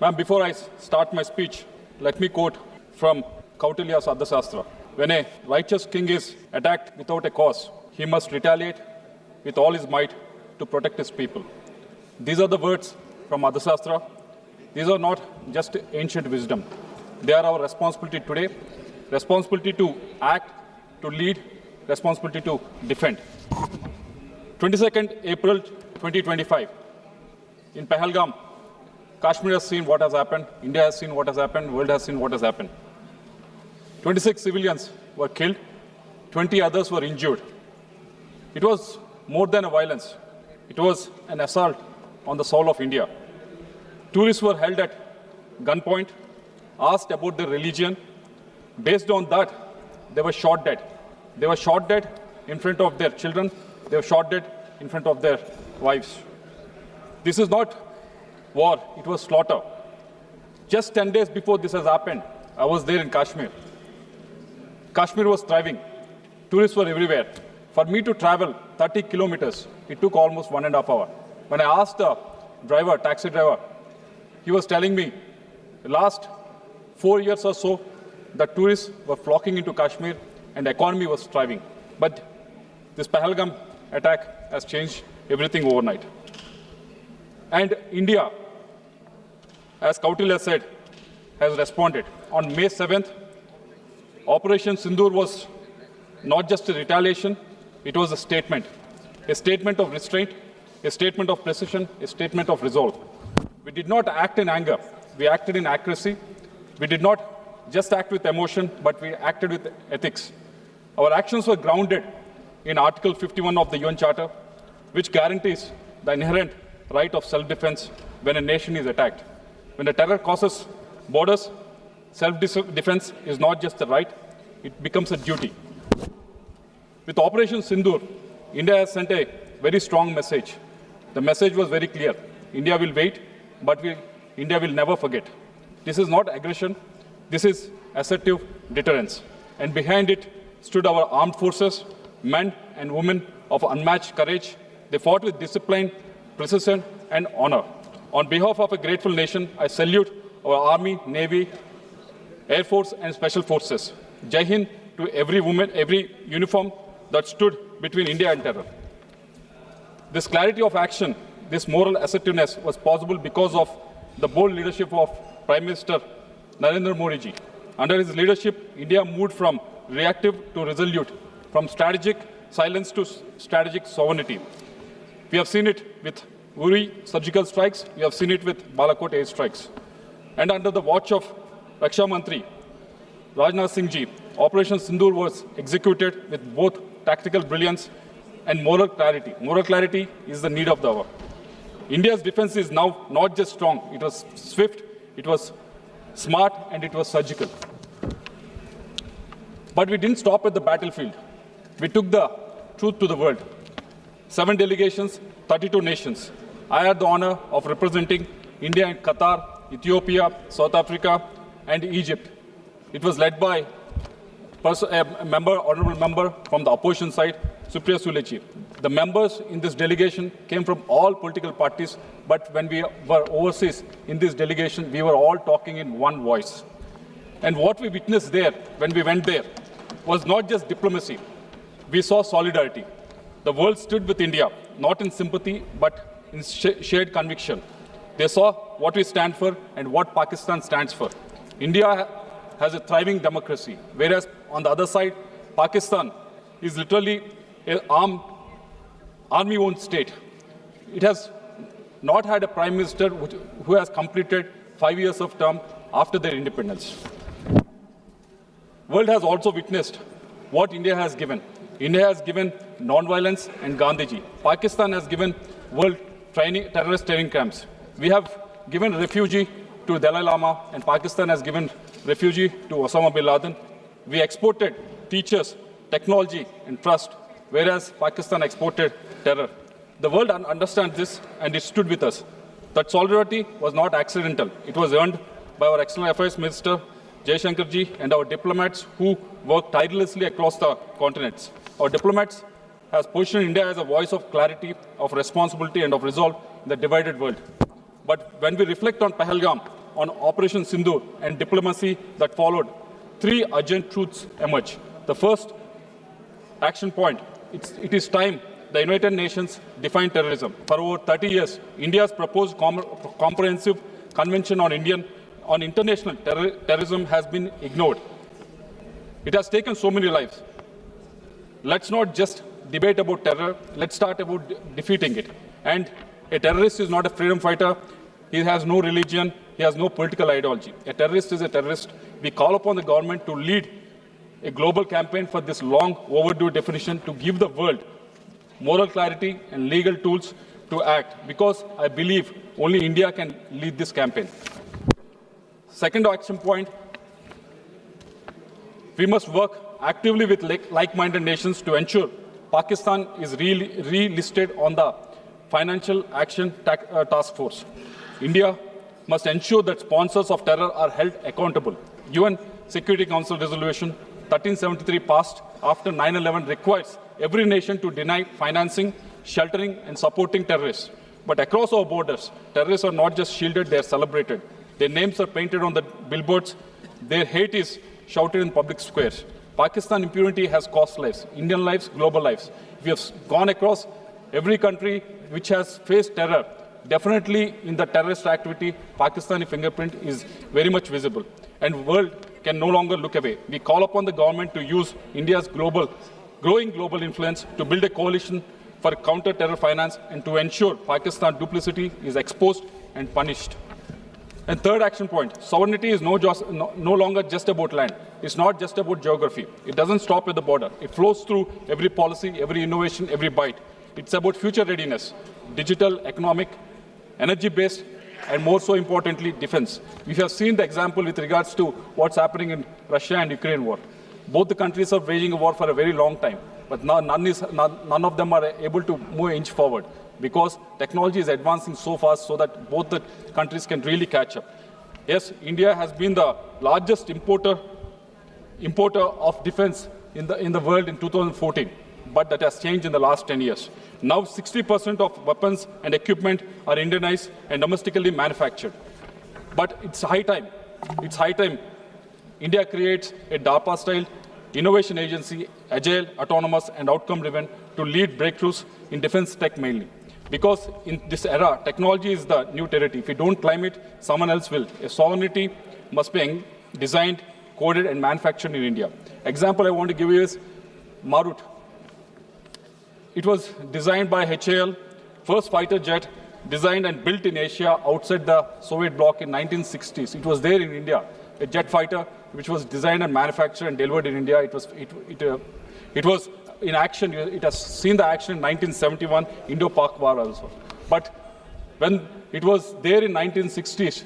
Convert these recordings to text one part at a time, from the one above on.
Ma'am, before I start my speech, let me quote from Kautilya's Ardhashastra. When a righteous king is attacked without a cause, he must retaliate with all his might to protect his people. These are the words from Ardhashastra. These are not just ancient wisdom. They are our responsibility today, responsibility to act, to lead, responsibility to defend. 22nd April 2025, in Pahalgam, Kashmir has seen what has happened, India has seen what has happened, world has seen what has happened. 26 civilians were killed, 20 others were injured. It was more than a violence. It was an assault on the soul of India. Tourists were held at gunpoint, asked about their religion. Based on that, they were shot dead. They were shot dead in front of their children. They were shot dead in front of their wives. This is not war, it was slaughter. Just 10 days before this has happened, I was there in Kashmir. Kashmir was thriving. Tourists were everywhere. For me to travel 30 kilometers, it took almost 1.5 hours. When I asked the driver, taxi driver, he was telling me, the last 4 years or so, the tourists were flocking into Kashmir and the economy was thriving. But this Pahalgam attack has changed everything overnight. And India, as Kautilya said, has responded. On May 7th, Operation Sindoor was not just a retaliation, it was a statement of restraint, a statement of precision, a statement of resolve. We did not act in anger, we acted in accuracy. We did not just act with emotion, but we acted with ethics. Our actions were grounded in Article 51 of the UN Charter, which guarantees the inherent right of self-defense when a nation is attacked. When a terror crosses borders, self-defense is not just a right, it becomes a duty. With Operation Sindoor, India has sent a very strong message. The message was very clear. India will wait, but India will never forget. This is not aggression, this is assertive deterrence. And behind it stood our armed forces, men and women of unmatched courage. They fought with discipline, precision, and honor. On behalf of a grateful nation, I salute our Army, Navy, Air Force, and Special Forces. Jai Hind to every woman, every uniform that stood between India and terror. This clarity of action, this moral assertiveness was possible because of the bold leadership of Prime Minister Narendra Modi ji. Under his leadership, India moved from reactive to resolute, from strategic silence to strategic sovereignty. We have seen it with Uri surgical strikes, we have seen it with Balakot air strikes. And under the watch of Raksha Mantri, Rajnath Singh ji, Operation Sindoor was executed with both tactical brilliance and moral clarity. Moral clarity is the need of the hour. India's defense is now not just strong, it was swift, it was smart, and it was surgical. But we didn't stop at the battlefield. We took the truth to the world. 7 delegations, 32 nations. I had the honor of representing India in Qatar, Ethiopia, South Africa, and Egypt. It was led by honorable member from the opposition side, Supriya Sule. The members in this delegation came from all political parties, but when we were overseas in this delegation, we were all talking in one voice. And what we witnessed there, when we went there, was not just diplomacy. We saw solidarity. The world stood with India, not in sympathy, but in shared conviction. They saw what we stand for and what Pakistan stands for. India has a thriving democracy, whereas on the other side, Pakistan is literally an army-owned state. It has not had a prime minister who has completed 5 years of term after their independence. World has also witnessed what India has given. India has given non-violence and Gandhiji. Pakistan has given world terrorist training camps. We have given refugee to Dalai Lama, and Pakistan has given refugee to Osama bin Laden. We exported teachers, technology, and trust, whereas Pakistan exported terror. The world understands this, and it stood with us. That solidarity was not accidental. It was earned by our External Affairs Minister, Jaishankar ji, and our diplomats who worked tirelessly across the continents. Our diplomats has positioned India as a voice of clarity, of responsibility, and of resolve in the divided world. But when we reflect on Pahalgam, on Operation Sindoor and diplomacy that followed, three urgent truths emerge. The first action point, it is time the United Nations defined terrorism. For over 30 years, India's proposed comprehensive convention on international terrorism has been ignored. It has taken so many lives. Let's not just debate about terror, let's start about defeating it. And a terrorist is not a freedom fighter, he has no religion, he has no political ideology. A terrorist is a terrorist. We call upon the government to lead a global campaign for this long overdue definition to give the world moral clarity and legal tools to act, because I believe only India can lead this campaign. Second action point, we must work actively with like-minded nations to ensure Pakistan is relisted on the Financial Action Task Force. India must ensure that sponsors of terror are held accountable. UN Security Council Resolution 1373 passed after 9/11 requires every nation to deny financing, sheltering and supporting terrorists. But across our borders, terrorists are not just shielded, they are celebrated. Their names are painted on the billboards. Their hate is shouted in public squares. Pakistan impunity has cost lives, Indian lives, global lives. We have gone across every country which has faced terror. Definitely in the terrorist activity, Pakistani fingerprint is very much visible. And the world can no longer look away. We call upon the government to use India's growing global influence to build a coalition for counter-terror finance and to ensure Pakistan duplicity is exposed and punished. And third action point, sovereignty is no longer just about land. It's not just about geography. It doesn't stop at the border. It flows through every policy, every innovation, every bite. It's about future readiness, digital, economic, energy-based, and more so importantly, defense. We have seen the example with regards to what's happening in Russia and Ukraine war. Both the countries are waging a war for a very long time, but now none of them are able to move an inch forward, because technology is advancing so fast so that both the countries can really catch up. Yes, India has been the largest importer of defense in the world in 2014, but that has changed in the last 10 years. Now 60% of weapons and equipment are Indianized and domestically manufactured. But it's high time India creates a DARPA-style innovation agency, agile, autonomous, and outcome-driven, to lead breakthroughs in defense tech mainly. Because in this era, technology is the new territory. If we don't climb it, someone else will. A sovereignty must be designed, coded, and manufactured in India. Example I want to give you is Marut. It was designed by HAL, first fighter jet designed and built in Asia outside the Soviet bloc in 1960s. It was there in India, a jet fighter which was designed and manufactured and delivered in India. It was in action. It has seen the action in 1971 Indo-Pak War also. But when it was there in 1960s,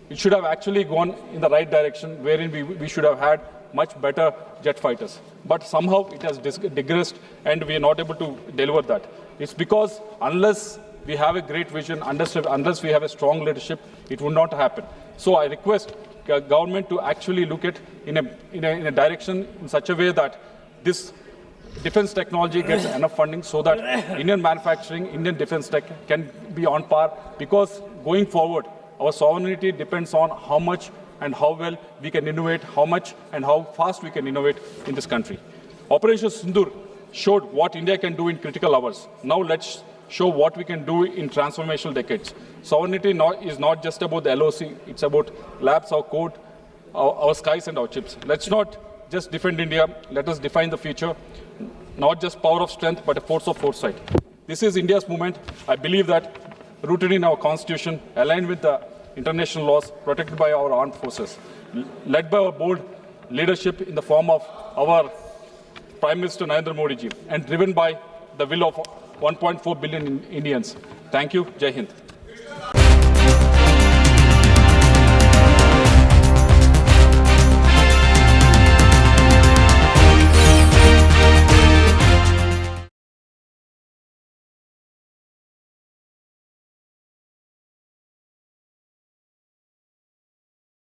it should have actually gone in the right direction, wherein we should have had much better jet fighters. But somehow it has digressed and we are not able to deliver that. It's because unless we have a great vision, unless we have a strong leadership, it will not happen. So I request government to actually look at in a direction in such a way that this defense technology gets enough funding so that Indian manufacturing, Indian defense tech can be on par, because going forward, our sovereignty depends on how much and how well we can innovate, how much and how fast we can innovate in this country. Operation Sindoor showed what India can do in critical hours. Now let's show what we can do in transformational decades. Sovereignty is not just about the LOC, it's about labs, our code, our skies and our chips. Let's not just defend India, let us define the future, not just power of strength, but a force of foresight. This is India's movement. I believe that rooted in our constitution, aligned with the international laws, protected by our armed forces, led by our bold leadership in the form of our Prime Minister Narendra Modi ji, and driven by the will of 1.4 billion Indians. Thank you. Jai Hind.